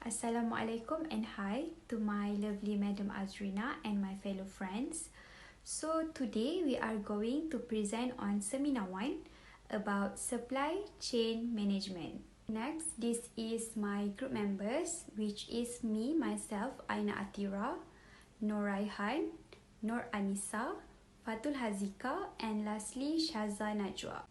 Assalamualaikum and hi to my lovely Madam Azrina and my fellow friends. So today we are going to present on Seminar 1 about supply chain management. Next, this is my group members, which is me, myself, Aina Athirah, Raihan, Anniesa, Fathul Haziqah, and lastly Shaza Najwa.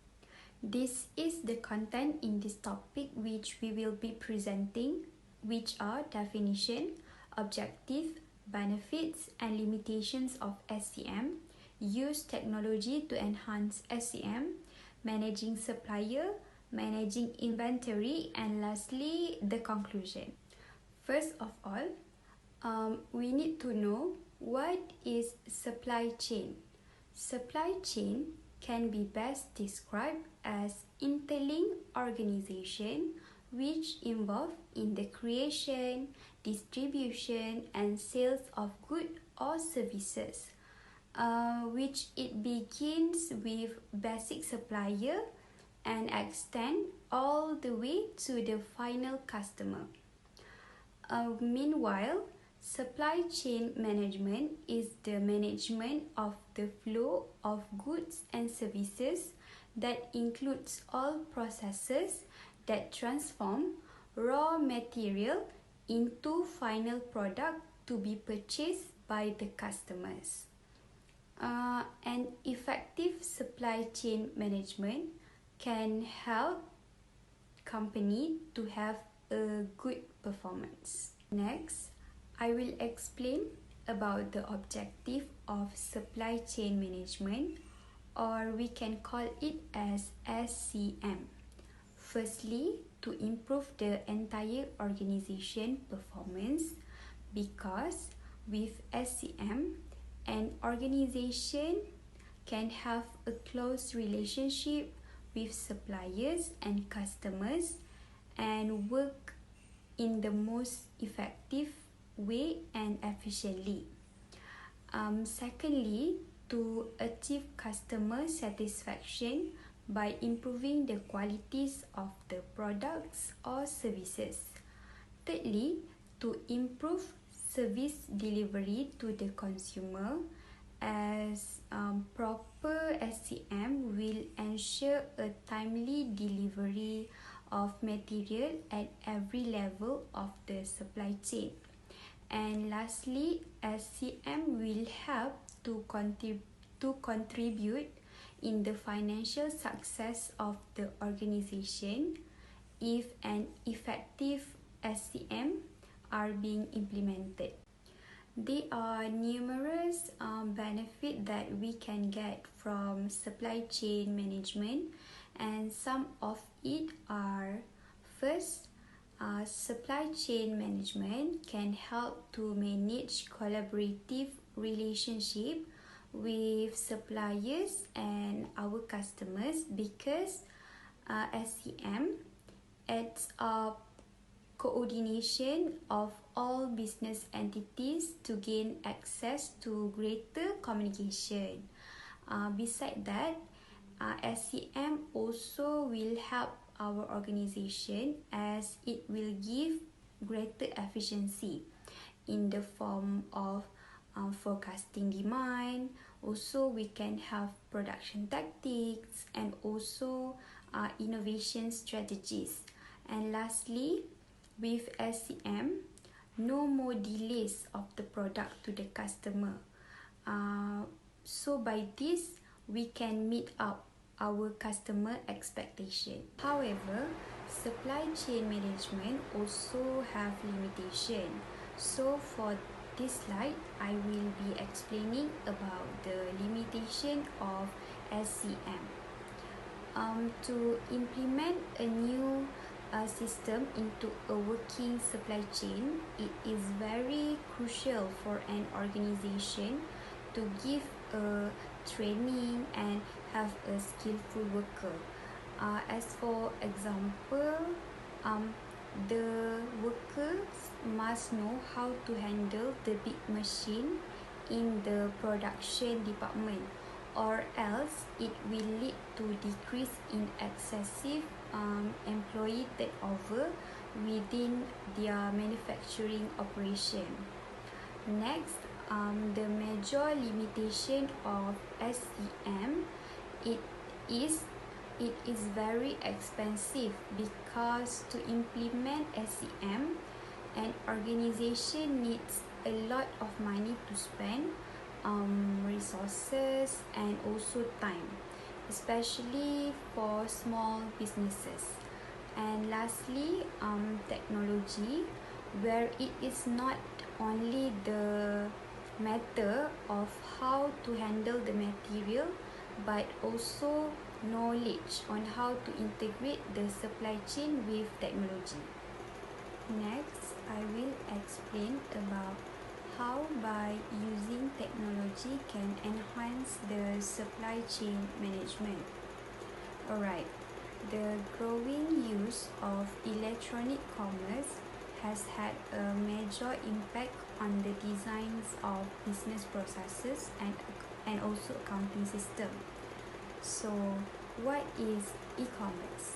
This is the content in this topic which we will be presenting, which are definition, objective, benefits and limitations of SCM, use technology to enhance SCM, managing supplier, managing inventory, and lastly, the conclusion. First of all, we need to know what is supply chain. Supply chain can be best described as interlinked organization which involve in the creation, distribution and sales of goods or services, which it begins with basic supplier and extend all the way to the final customer. Meanwhile, supply chain management is the management of the flow of goods and services that includes all processes that transform raw material into final product to be purchased by the customers. An effective supply chain management can help company to have a good performance. Next, I will explain about the objective of supply chain management, or we can call it as SCM. Firstly, to improve the entire organization performance, because with SCM, an organization can have a close relationship with suppliers and customers and work in the most effective way and efficiently. Secondly, to achieve customer satisfaction by improving the qualities of the products or services. Thirdly, to improve service delivery to the consumer, as proper SCM will ensure a timely delivery of material at every level of the supply chain. And lastly, SCM will help to contribute in the financial success of the organization if an effective SCM are being implemented. There are numerous benefits that we can get from supply chain management, and some of it are: first, supply chain management can help to manage collaborative relationship with suppliers and our customers, because SCM adds up coordination of all business entities to gain access to greater communication. Besides that, SCM also will help our organization as it will give greater efficiency in the form of forecasting demand. Also, we can have production tactics and also innovation strategies. And lastly, with SCM, no more delays of the product to the customer. So by this, we can meet up our customer expectation. However, supply chain management also have limitation. So for this slide, I will be explaining about the limitation of SCM. To implement a new system into a working supply chain, it is very crucial for an organization to give a training and have a skillful worker. As for example, the workers must know how to handle the big machine in the production department, or else it will lead to decrease in excessive employee takeover within their manufacturing operation. Next, the major limitation of SEM, it is it is very expensive, because to implement SEM, an organization needs a lot of money to spend, resources and also time, especially for small businesses. And lastly, technology, where it is not only the matter of how to handle the material, but also knowledge on how to integrate the supply chain with technology. Next, I will explain about how by using technology can enhance the supply chain management. Alright, the growing use of electronic commerce has had a major impact on the designs of business processes and also accounting system. So, what is e-commerce?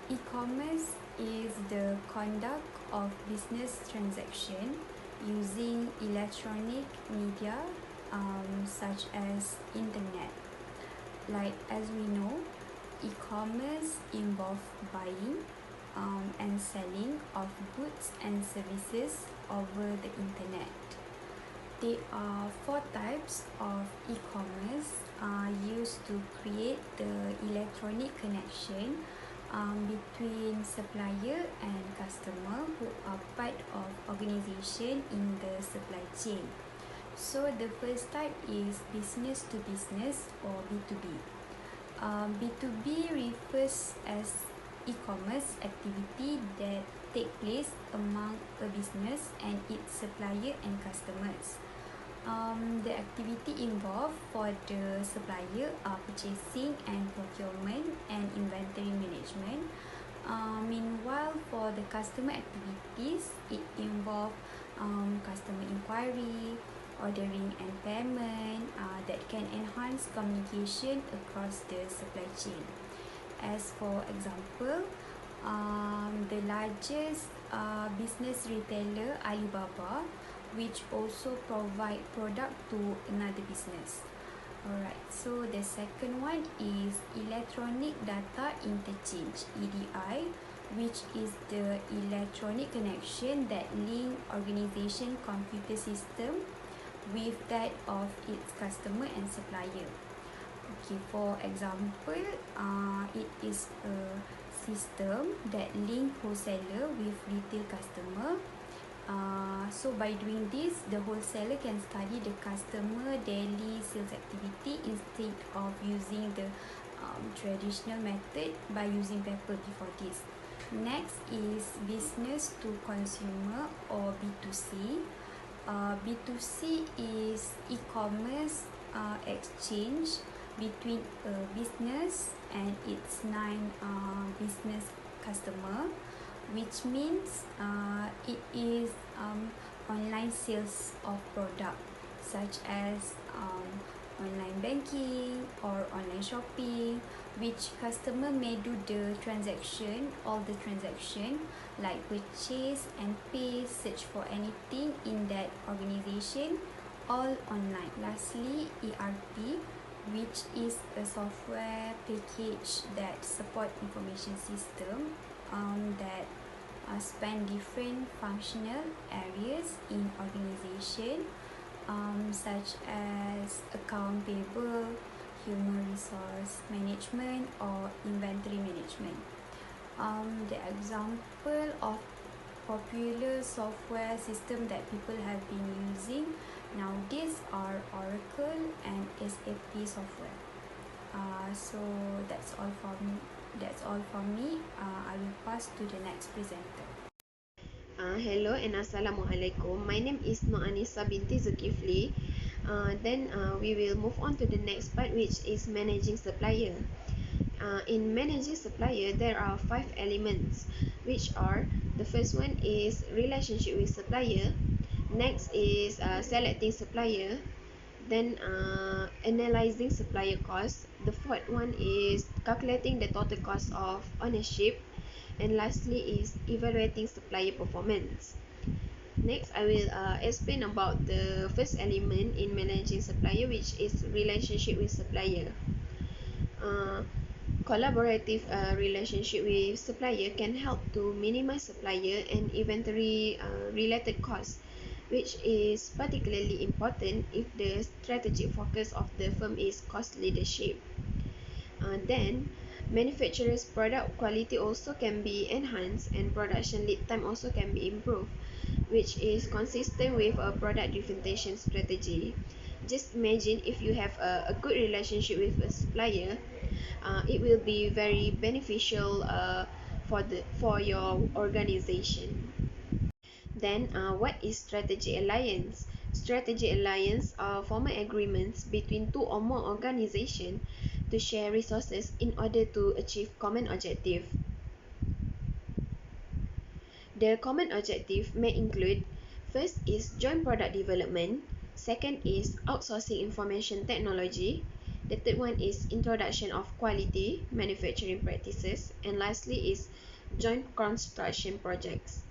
E-commerce is the conduct of business transaction using electronic media, such as internet. Like as we know, e-commerce involves buying and selling of goods and services over the internet. There are 4 types of e-commerce used to create the electronic connection between supplier and customer who are part of organization in the supply chain. So the first type is business to business or B2B. B2B refers as e-commerce activity that take place among a business and its supplier and customers. The activity involved for the supplier are purchasing and procurement and inventory management. Meanwhile, for the customer activities, it involves customer inquiry, ordering and payment that can enhance communication across the supply chain. As for example, the largest business retailer Alibaba, which also provide product to another business. Alright, so the second one is electronic data interchange, EDI, which is the electronic connection that link organization computer system with that of its customer and supplier. Okay, for example, it is a system that link wholesaler with retail customer. So by doing this, the wholesaler can study the customer daily sales activity instead of using the traditional method by using paper before this. Next is business to consumer or B2C. B2C is e-commerce exchange between a business and its non-business customer, which means it is online sales of product such as online banking or online shopping, which customer may do all the transaction like purchase and pay, search for anything in that organization, all online. Lastly, ERP, which is a software package that support information system that span different functional areas in organization, such as account payable, human resource management or inventory management. The example of popular software system that people have been using nowadays are Oracle and SAP software. So that's all from me. I will pass to the next presenter. Hello and Assalamualaikum. My name is Anniesa Binti Zulkifli. Then we will move on to the next part, which is managing supplier. In managing supplier, there are 5 elements, which are: the first one is relationship with supplier, next is selecting supplier, then analyzing supplier cost, the fourth one is calculating the total cost of ownership, And lastly is evaluating supplier performance. Next, I will explain about the first element in managing supplier, which is relationship with supplier. Uh, Collaborative relationship with supplier can help to minimize supplier and inventory related costs, which is particularly important if the strategic focus of the firm is cost leadership. Then, manufacturers' product quality also can be enhanced and production lead time also can be improved, which is consistent with a product differentiation strategy. Just imagine if you have a good relationship with a supplier, it will be very beneficial for your organization. Then, what is strategic alliance? Strategic alliance are formal agreements between two or more organizations to share resources in order to achieve common objective. The common objective may include: first is joint product development, second is outsourcing information technology, the third one is introduction of quality manufacturing practices, and lastly is joint construction projects.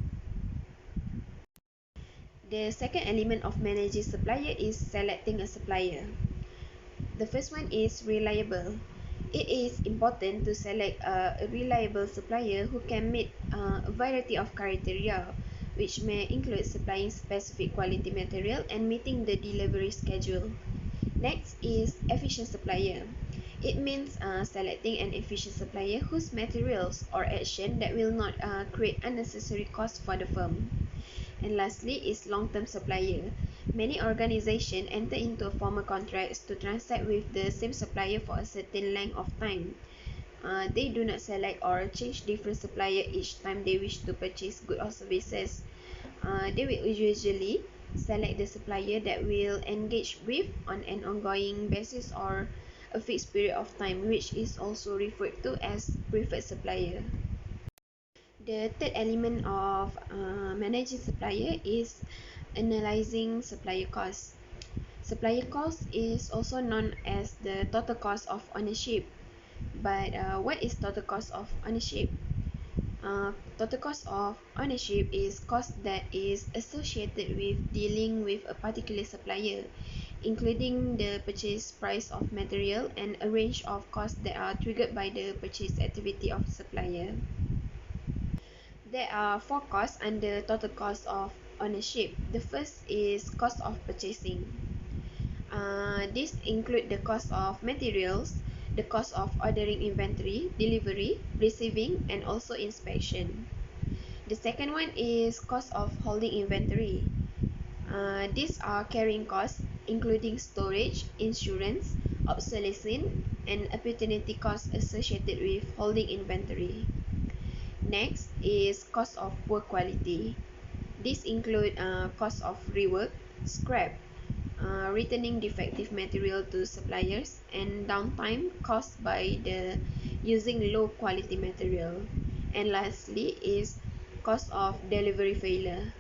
The second element of managing supplier is selecting a supplier. The first one is reliable. It is important to select a reliable supplier who can meet a variety of criteria, which may include supplying specific quality material and meeting the delivery schedule. Next is efficient supplier. It means selecting an efficient supplier whose materials or action that will not create unnecessary costs for the firm. And lastly is long-term supplier. Many organizations enter into formal contracts to transact with the same supplier for a certain length of time. They do not select or change different supplier each time they wish to purchase goods or services. They will usually select the supplier that will engage with on an ongoing basis or a fixed period of time, which is also referred to as preferred supplier. The third element of managing supplier is analyzing supplier cost. Supplier cost is also known as the total cost of ownership. But what is total cost of ownership? Total cost of ownership is cost that is associated with dealing with a particular supplier, including the purchase price of material and a range of costs that are triggered by the purchase activity of supplier. There are four costs under total cost of ownership. The first is cost of purchasing. This include the cost of materials, the cost of ordering inventory, delivery, receiving, and also inspection. The second one is cost of holding inventory. These are carrying costs, including storage, insurance, obsolescence, and opportunity costs associated with holding inventory. Next is cost of poor quality. These include cost of rework, scrap, returning defective material to suppliers, and downtime caused by the using low quality material. And lastly is cost of delivery failure.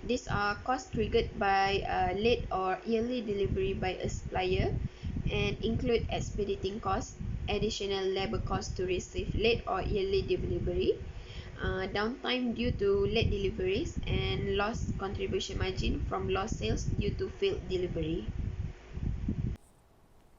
These are costs triggered by late or early delivery by a supplier and include expediting costs, additional labor costs to receive late or early delivery, downtime due to late deliveries, and lost contribution margin from lost sales due to failed delivery.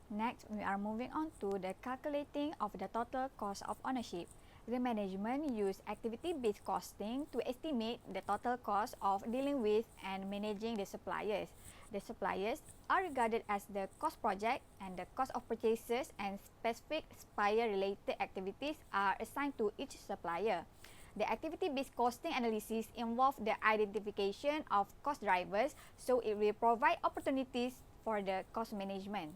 Next, we are moving on to the calculating of the total cost of ownership. The management use activity-based costing to estimate the total cost of dealing with and managing the suppliers. The suppliers are regarded as the cost project, and the cost of purchases and specific supplier-related activities are assigned to each supplier. The activity-based costing analysis involves the identification of cost drivers, so it will provide opportunities for the cost management.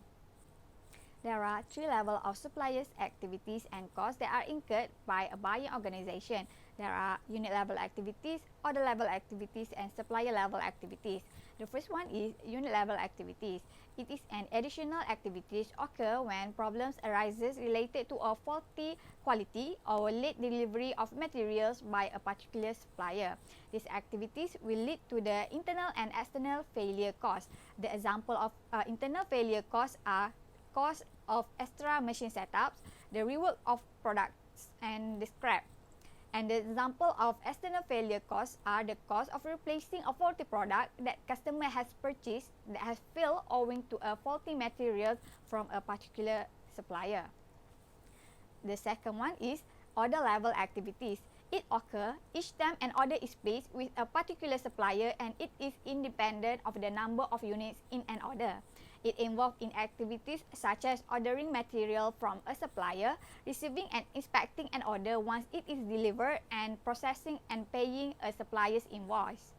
There are three levels of suppliers' activities and costs that are incurred by a buying organization. There are unit level activities, order level activities, and supplier level activities. The first one is unit level activities. It is an additional activities occur when problems arises related to a faulty quality or late delivery of materials by a particular supplier. These activities will lead to the internal and external failure costs. The example of internal failure costs are cost of extra machine setups, the rework of products, and the scrap. And the example of external failure costs are the cost of replacing a faulty product that customer has purchased that has failed owing to a faulty material from a particular supplier. The second one is order level activities. It occurs each time an order is placed with a particular supplier and it is independent of the number of units in an order. It involves in activities such as ordering material from a supplier, receiving and inspecting an order once it is delivered, and processing and paying a supplier's invoice.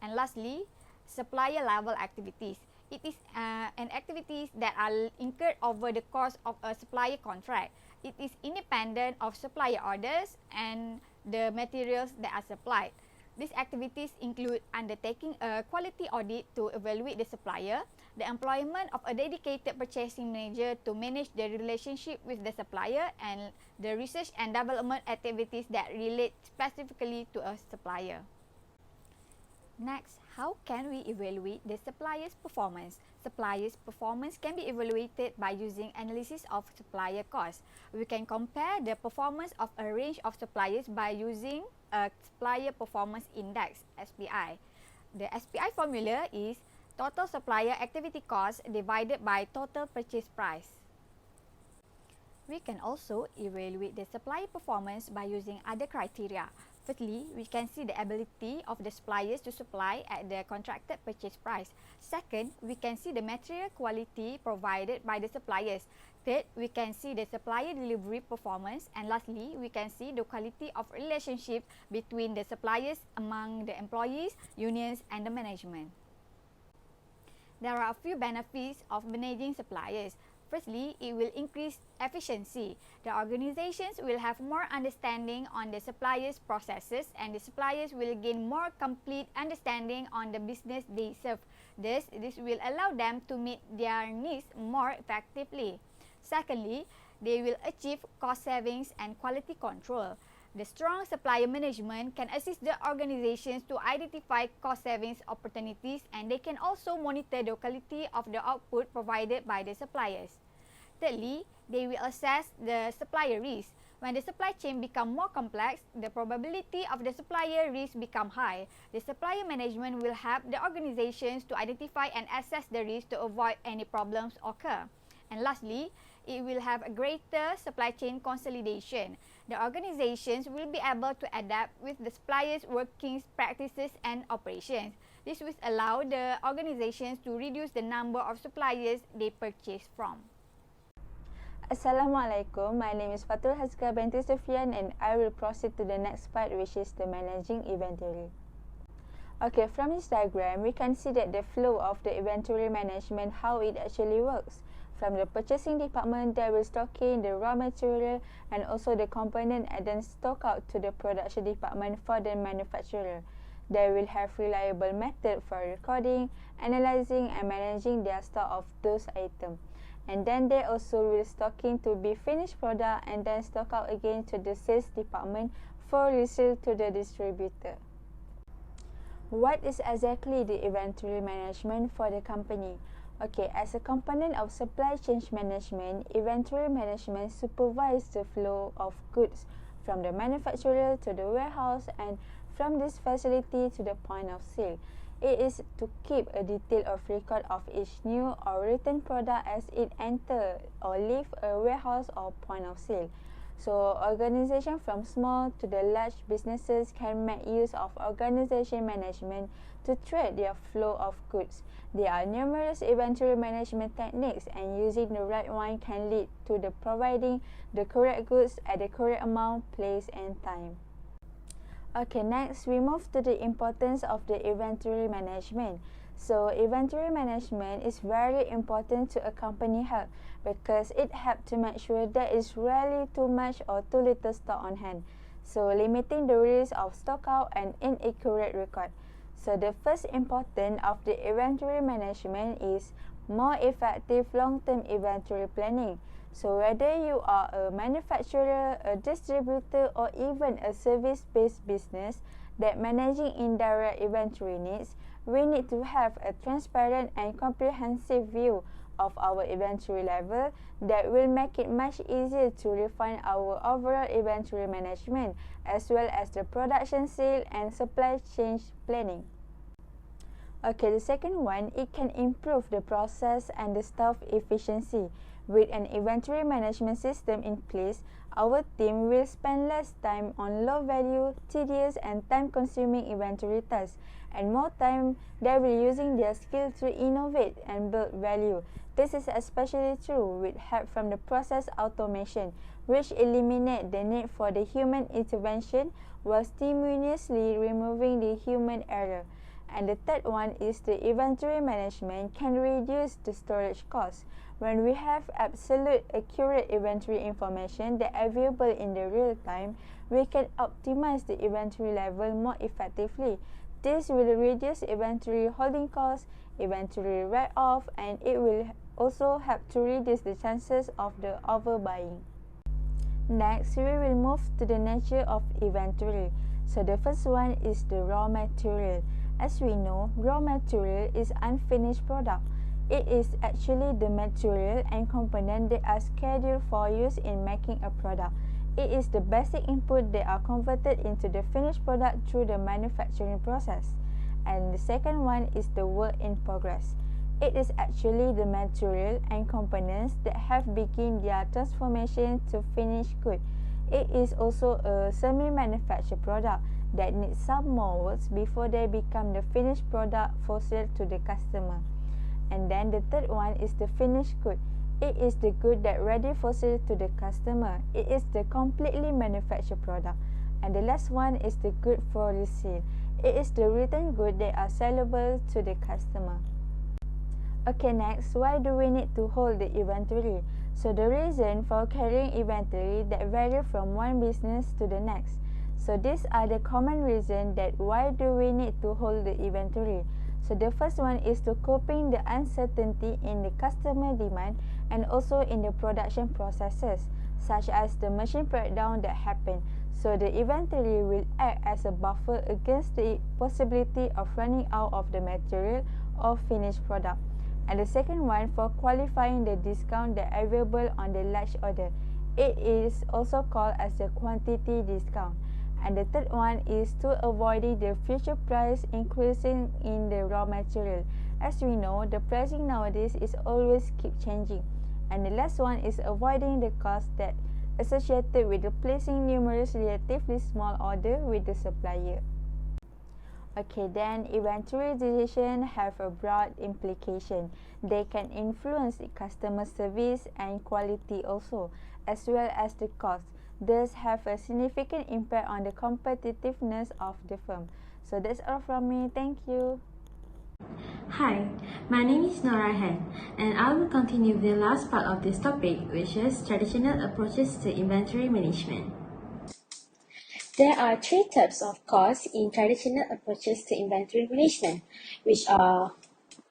And lastly, supplier level activities. It is an activities that are incurred over the course of a supplier contract. It is independent of supplier orders and the materials that are supplied. These activities include undertaking a quality audit to evaluate the supplier, the employment of a dedicated purchasing manager to manage the relationship with the supplier, and the research and development activities that relate specifically to a supplier. Next, how can we evaluate the supplier's performance? Supplier's performance can be evaluated by using analysis of supplier cost. We can compare the performance of a range of suppliers by using a supplier performance index, SPI. The SPI formula is total supplier activity cost divided by total purchase price. We can also evaluate the supplier performance by using other criteria. Firstly, we can see the ability of the suppliers to supply at the contracted purchase price. Second, we can see the material quality provided by the suppliers. Third, we can see the supplier delivery performance. And lastly, we can see the quality of relationship between the suppliers among the employees, unions, and the management. There are a few benefits of managing suppliers. Firstly, it will increase efficiency. The organizations will have more understanding on the suppliers' processes, and the suppliers will gain more complete understanding on the business they serve. Thus, this will allow them to meet their needs more effectively. Secondly, they will achieve cost savings and quality control. The strong supplier management can assist the organizations to identify cost savings opportunities, and they can also monitor the quality of the output provided by the suppliers. Thirdly, they will assess the supplier risk. When the supply chain becomes more complex, the probability of the supplier risk become high. The supplier management will help the organizations to identify and assess the risk to avoid any problems occur. And lastly, it will have a greater supply chain consolidation. The organizations will be able to adapt with the suppliers' working practices and operations. This will allow the organizations to reduce the number of suppliers they purchase from. Assalamualaikum, my name is Fathul Haziqah Binti Suffian, and I will proceed to the next part, which is the managing inventory. Okay, from this diagram, we can see that the flow of the inventory management, how it actually works. From the purchasing department, they will stock in the raw material and also the component and then stock out to the production department for the manufacturer. They will have reliable method for recording, analyzing and managing their stock of those items. And then they also will stock in to be finished product and then stock out again to the sales department for resale to the distributor. What is exactly the inventory management for the company? Okay, as a component of supply chain management, inventory management supervises the flow of goods from the manufacturer to the warehouse and from this facility to the point of sale. It is to keep a detail of record of each new or return product as it enters or leaves a warehouse or point of sale. So, organizations from small to the large businesses can make use of organization management to track their flow of goods. There are numerous inventory management techniques, and using the right one can lead to the providing the correct goods at the correct amount, place, and time. Okay, next we move to the importance of the inventory management. So, inventory management is very important to a company health because it helps to make sure there is rarely too much or too little stock on hand. So, limiting the risk of stock out and inaccurate record. So, the first important of the inventory management is more effective long-term inventory planning. So, whether you are a manufacturer, a distributor, or even a service-based business that managing indirect inventory needs, we need to have a transparent and comprehensive view of our inventory level that will make it much easier to refine our overall inventory management as well as the production, sale and supply chain planning. Okay, the second one, it can improve the process and the staff efficiency. With an inventory management system in place, our team will spend less time on low-value, tedious and time-consuming inventory tasks, and more time they will using their skill to innovate and build value. This is especially true with help from the process automation, which eliminate the need for the human intervention while simultaneously removing the human error. And the third one is the inventory management can reduce the storage costs. When we have absolute accurate inventory information that available in the real time, we can optimize the inventory level more effectively. This will reduce inventory holding costs, inventory write-off, and it will also help to reduce the chances of the overbuying. Next, we will move to the nature of inventory. So the first one is the raw material. As we know, raw material is unfinished product. It is actually the material and component that are scheduled for use in making a product. It is the basic input that are converted into the finished product through the manufacturing process. And the second one is the work in progress. It is actually the material and components that have begun their transformation to finished good. It is also a semi-manufactured product that needs some more works before they become the finished product for sale to the customer. And then the third one is the finished good. It is the good that ready for sale to the customer. It is the completely manufactured product. And the last one is the good for resale. It is the written good that are sellable to the customer. Okay, next, why do we need to hold the inventory? So the reason for carrying inventory that vary from one business to the next. So these are the common reasons that why do we need to hold the inventory. So the first one is to coping the uncertainty in the customer demand and also in the production processes, such as the machine breakdown that happen. So the inventory will act as a buffer against the possibility of running out of the material or finished product. And the second one, for qualifying the discount that available on the large order. It is also called as the quantity discount. And the third one is to avoiding the future price increasing in the raw material. As we know, the pricing nowadays is always keep changing. And the last one is avoiding the cost that associated with the placing numerous relatively small order with the supplier. Okay, then inventory decisions have a broad implication. They can influence the customer service and quality also, as well as the cost. Thus have a significant impact on the competitiveness of the firm. So that's all from me. Thank you. Hi, my name is Raihan, and I will continue the last part of this topic, which is traditional approaches to inventory management. There are three types of costs in traditional approaches to inventory management, which are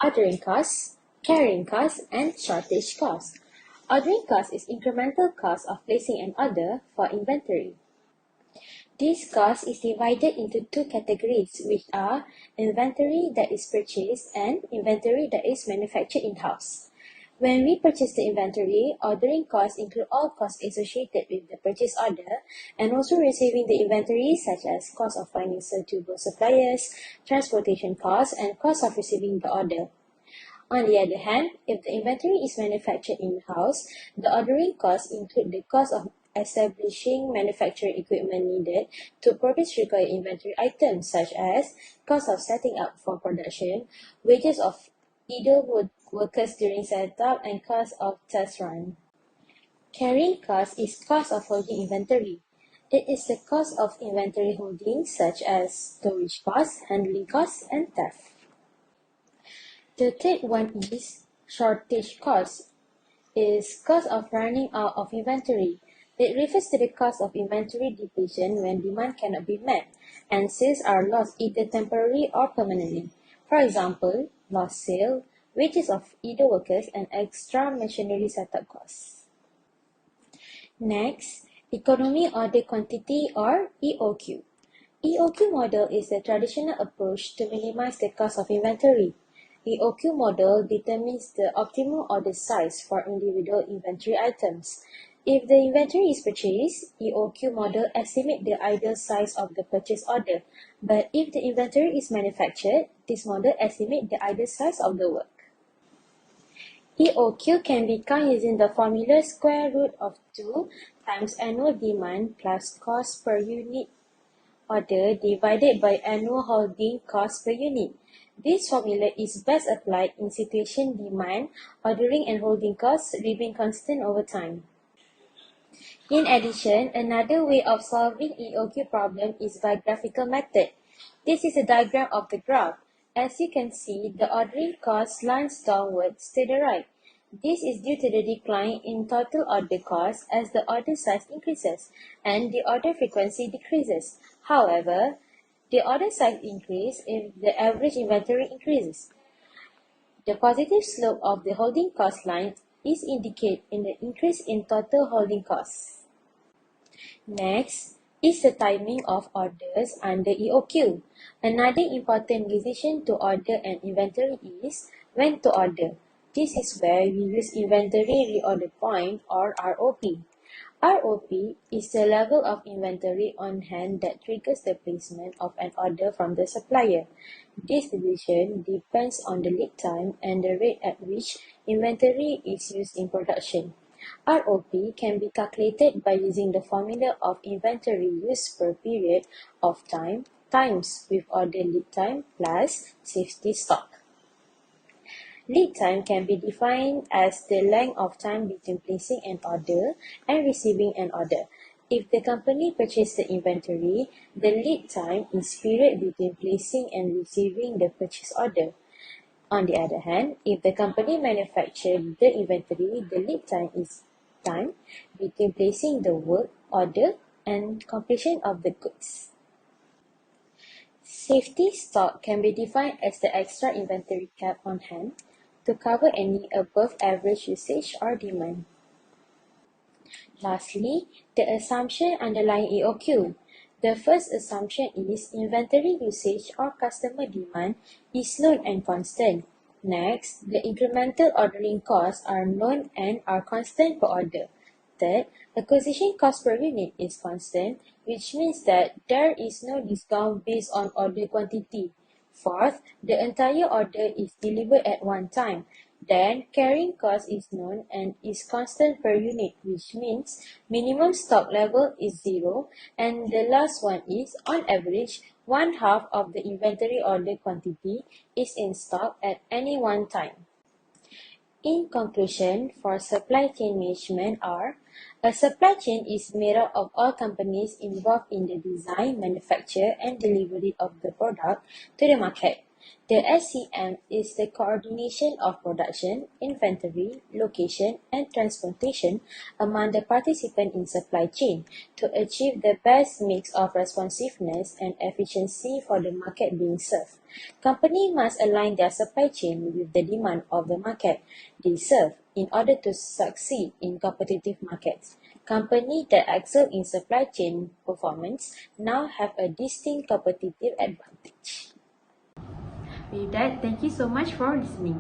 ordering costs, carrying costs, and shortage costs. Ordering cost is incremental cost of placing an order for inventory. This cost is divided into two categories, which are inventory that is purchased and inventory that is manufactured in-house. When we purchase the inventory, ordering costs include all costs associated with the purchase order and also receiving the inventory, such as cost of finding suitable suppliers, transportation costs, and cost of receiving the order. On the other hand, if the inventory is manufactured in-house, the ordering costs include the cost of establishing manufacturing equipment needed to produce required inventory items, such as cost of setting up for production, wages of idle workers during setup, and cost of test run. Carrying cost is cost of holding inventory. It is the cost of inventory holding, such as storage costs, handling costs, and theft. The third one is shortage cost. Is cost of running out of inventory. It refers to the cost of inventory depletion when demand cannot be met and sales are lost either temporarily or permanently. For example, lost sale, wages of idle workers, and extra machinery setup costs. Next, economy order quantity or EOQ. EOQ model is the traditional approach to minimize the cost of inventory. EOQ model determines the optimal order size for individual inventory items. If the inventory is purchased, EOQ model estimates the ideal size of the purchase order. But if the inventory is manufactured, this model estimates the ideal size of the work. EOQ can be found using the formula square root of 2 times annual demand plus cost per unit order divided by annual holding cost per unit. This formula is best applied in situation demand, ordering and holding costs remain constant over time. In addition, another way of solving EOQ problem is by graphical method. This is a diagram of the graph. As you can see, the ordering cost lines downwards to the right. This is due to the decline in total order cost as the order size increases and the order frequency decreases. However, the order size increases if the average inventory increases. The positive slope of the holding cost line is indicated in the increase in total holding costs. Next is the timing of orders under EOQ. Another important decision to order an inventory is when to order. This is where we use inventory reorder point or ROP. ROP is the level of inventory on hand that triggers the placement of an order from the supplier. This decision depends on the lead time and the rate at which inventory is used in production. ROP can be calculated by using the formula of inventory use per period of time times with order lead time plus safety stock. Lead time can be defined as the length of time between placing an order and receiving an order. If the company purchased the inventory, the lead time is period between placing and receiving the purchase order. On the other hand, if the company manufactured the inventory, the lead time is time between placing the work order and completion of the goods. Safety stock can be defined as the extra inventory kept on hand to cover any above average usage or demand. Lastly, the assumption underlying EOQ. The first assumption is inventory usage or customer demand is known and constant. Next, the incremental ordering costs are known and are constant per order. Third, acquisition cost per unit is constant, which means that there is no discount based on order quantity. Fourth, the entire order is delivered at one time. Then, carrying cost is known and is constant per unit, which means minimum stock level is 0. And the last one is, on average, 1/2 of the inventory order quantity is in stock at any one time. In conclusion, for supply chain management a supply chain is made up of all companies involved in the design, manufacture, and delivery of the product to the market. The SCM is the coordination of production, inventory, location, and transportation among the participants in supply chain to achieve the best mix of responsiveness and efficiency for the market being served. Companies must align their supply chain with the demand of the market they serve in order to succeed in competitive markets. Companies that excel in supply chain performance now have a distinct competitive advantage. With that, thank you so much for listening.